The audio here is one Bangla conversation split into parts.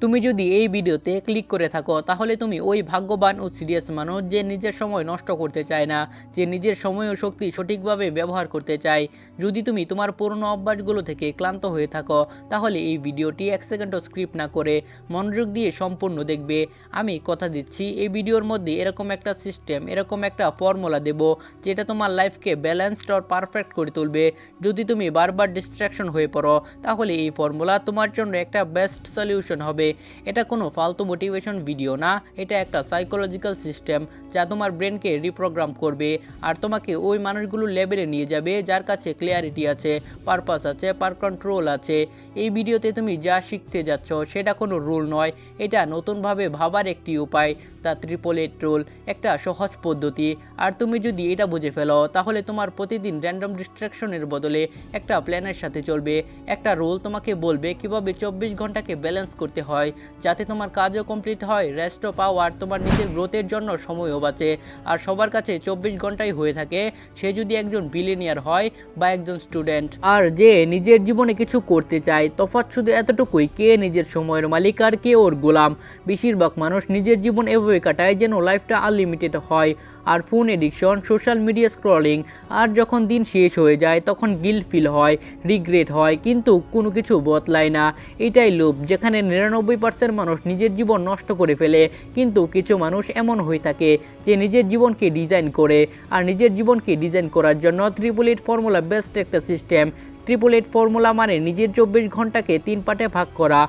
তুমি যদি এই ভিডিওতে ক্লিক করে থাকো তাহলে তুমি ওই ভাগ্যবান ও সিরিয়াস মানুষ যে নিজের সময় নষ্ট করতে চায় না, যে নিজের সময় ও শক্তি সঠিকভাবে ব্যবহার করতে চায়। যদি তুমি তোমার পুরনো অভ্যাসগুলো থেকে ক্লান্ত হয়ে থাকো তাহলে এই ভিডিওটি 1 সেকেন্ডও স্ক্রিপ্ট না করে মনোযোগ দিয়ে সম্পূর্ণ দেখবে। আমি কথা দিচ্ছি এই ভিডিওর মধ্যে এরকম একটা সিস্টেম, এরকম একটা ফর্মুলা দেব যেটা তোমার লাইফকে ব্যালেন্সড আর পারফেক্ট করে তুলবে। যদি তুমি বারবার ডিস্ট্রাকশন হয়ে পড়ো তাহলে এই ফর্মুলা তোমার জন্য একটা বেস্ট সলিউশন হবে। এটা কোনো ফালতু মোটিভেশন ভিডিও না, এটা একটা সাইকোলজিক্যাল সিস্টেম যা তোমার ব্রেনকে রিপ্রোগ্রাম করবে আর তোমাকে ওই মানুষগুলোর লেভেলে নিয়ে যাবে যার কাছে ক্লিয়ারিটি আছে, পারপাস আছে, কন্ট্রোল আছে। এই ভিডিওতে তুমি যা শিখতে যাচ্ছ সেটা কোনো রুল নয়, এটা নতুনভাবে ভাবার একটি উপায়। তা 888 রুল, একটা সহজ পদ্ধতি। আর তুমি যদি এটা বুঝে ফেলো তাহলে তোমার প্রতিদিন র্যান্ডম ডিস্ট্রাকশনের বদলে একটা প্ল্যানের সাথে চলবে। একটা রুল তোমাকে বলবে কিভাবে 24 ঘন্টাকে ব্যালেন্স করতে হয় যাতে তোমার কাজও কমপ্লিট হয়, রেস্টও পাও আর তোমার নিজের গ্রোথের জন্য সময়ও বাঁচে। আর সবার কাছে 24 ঘন্টাই হয়ে থাকে, সে যদি একজন বিলিনিয়ার হয় বা একজন স্টুডেন্ট। আর যে নিজের জীবনে কিছু করতে চায়, তফাৎ শুধু এতটুকুই, কে নিজের সময়ের মালিক আর কে ওর গোলাম। বেশিরভাগ মানুষ নিজের জীবন এভাবে কাটায় যেন লাইফটা আনলিমিটেড হয়। আর phone addiction, social media scrolling, আর যখন দিন শেষ হয়ে যায় তখন গিল্ট ফিল হয়, রিগ্রেট হয়, কিন্তু কোনো কিছু বদলায় না। এটাই লুপ যেখানে 99% মানুষ নিজের জীবন নষ্ট করে ফেলে। কিন্তু কিছু মানুষ এমন হয়ে থাকে যে নিজের জীবনকে ডিজাইন করে। আর নিজের জীবনকে ডিজাইন করার জন্য 888 ফর্মুলা বেস্ট একটা সিস্টেম। 888 ফর্মুলা মানে নিজের 24 ঘন্টাকে 3 পার্টে ভাগ করা,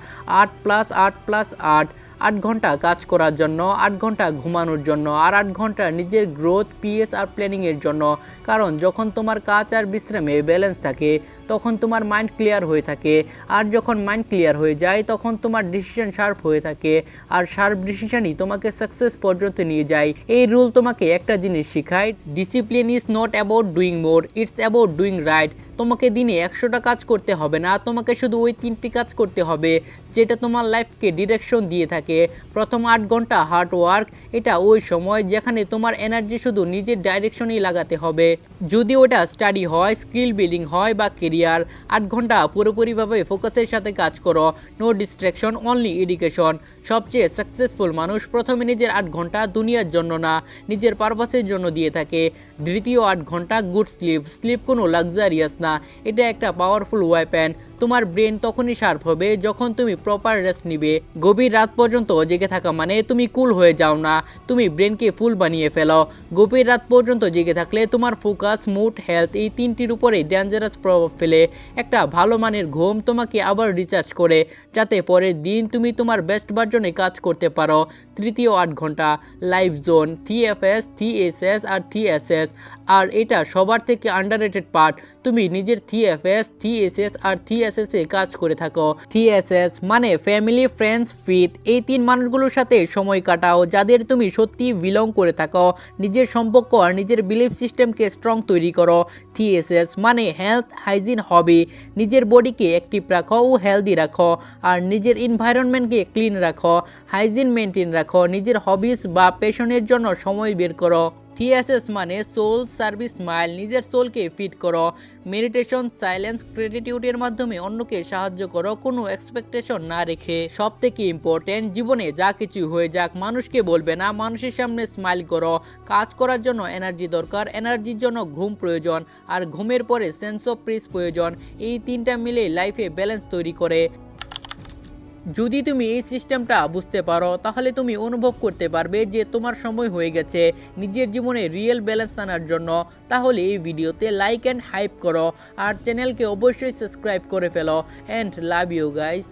8+8+8। 8 ঘন্টা কাজ করার জন্য, 8 ঘন্টা ঘুমানোর জন্য, আর 8 ঘন্টা নিজের গ্রোথ, পিএস আর প্ল্যানিংয়ের জন্য। কারণ যখন তোমার কাজ আর বিশ্রামে ব্যালেন্স থাকে তখন তোমার মাইন্ড ক্লিয়ার হয়ে থাকে। আর যখন মাইন্ড ক্লিয়ার হয়ে যায় তখন তোমার ডিসিশন শার্প হয়ে থাকে। আর শার্প ডিসিশনই তোমাকে সাকসেস পর্যন্ত নিয়ে যায়। এই রুল তোমাকে একটা জিনিস শেখায়, discipline is not about doing more, it's about doing right. তোমাকে দিনে 100টা কাজ করতে হবে না, তোমাকে শুধু ওই 3টি কাজ করতে হবে যেটা তোমার লাইফকে ডিরেকশন দিয়ে থাকে। প্রথম 8 ঘন্টা হার্ড ওয়ার্ক, এটা ওই সময় যেখানে তোমার এনার্জি শুধু নিজের ডাইরেকশনেই লাগাতে হবে। যদি ওটা স্টাডি হয়, স্কিল বিল্ডিং হয় বা কেরিয়ার, 8 ঘন্টা পুরোপুরিভাবে ফোকাসের সাথে কাজ করো, নো ডিস্ট্রাকশন, অনলি এডুকেশন। সবচেয়ে সাকসেসফুল মানুষ প্রথমে নিজের 8 ঘন্টা দুনিয়ার জন্য না, নিজের পারপাসের জন্য দিয়ে থাকে। দ্বিতীয় 8 ঘন্টা গুড স্লিপ। স্লিপ কোনো লাক্সারিয়াস না, এটা একটা পাওয়ারফুল ওয়েপেন। তোমার ব্রেন তখনই শার্প হবে যখন তুমি প্রপার রেস্ট নিবে। গভীর রাত পর্যন্ত জেগে থাকা মানে তুমি কুল হয়ে যাও না, তুমি ব্রেনকে ফুল বানিয়ে ফেলো। গভীর রাত পর্যন্ত জেগে থাকলে তোমার ফোকাস, মুড, হেলথ এই 3টির উপরে ডেঞ্জারাস প্রভাব ফেলে। একটা ভালো মানের ঘুম তোমাকে আবার রিচার্জ করে যাতে পরের দিন তুমি তোমার বেস্ট ভার্জনে কাজ করতে পারো। তৃতীয় 8 ঘন্টা লাইফ জোন, TFS, TSS আর TSS। আর এটা সবার থেকে আন্ডাররেটেড পার্ট। তুমি নিজের TFS, TSS আর TSS এ কাজ করে থাকো। TSS মানে ফ্যামিলি, ফ্রেন্ডস, ফেথ। এই 3 মানুষগুলোর সাথে সময় কাটাও যাদের তুমি সত্যি বিলং করে থাকো। নিজের সম্পর্ক আর নিজের বিলিফ সিস্টেমকে স্ট্রং তৈরি করো। TSS মানে হেলথ, হাইজিন, হবি। নিজের বডিকে অ্যাক্টিভ রাখো ও হেলদি রাখো। আর নিজের এনভায়রনমেন্টকে ক্লিন রাখো, হাইজিন মেনটেন রাখো। নিজের হবিস বা প্যাশনের জন্য সময় বের করো। TSS মানে সোল, সার্ভিস, স্মাইল। নিজের সোলকে ফিট করো, মেডিটেশন, সাইলেন্স, গ্র্যাটিটিউডের মাধ্যমে অন্যকে সাহায্য করো কোনো এক্সপেকটেশন না রেখে। সব থেকে ইম্পর্টেন্ট, জীবনে যা কিছু হয়ে যাক মানুষকে বলবে না, মানুষের সামনে স্মাইল করো। কাজ করার জন্য এনার্জি দরকার, এনার্জির জন্য ঘুম প্রয়োজন, আর ঘুমের পরে সেন্স অফ পিস প্রয়োজন। এই 3টা মিলে লাইফে ব্যালেন্স তৈরি করে। যদি তুমি এই সিস্টেমটা বুঝতে পারো তাহলে তুমি অনুভব করতে পারবে যে তোমার সময় হয়ে গেছে নিজের জীবনে রিয়েল ব্যালেন্স আনার জন্য। তাহলে এই ভিডিওতে লাইক অ্যান্ড হাইপ করো আর চ্যানেলকে অবশ্যই সাবস্ক্রাইব করে ফেলো। And love you guys.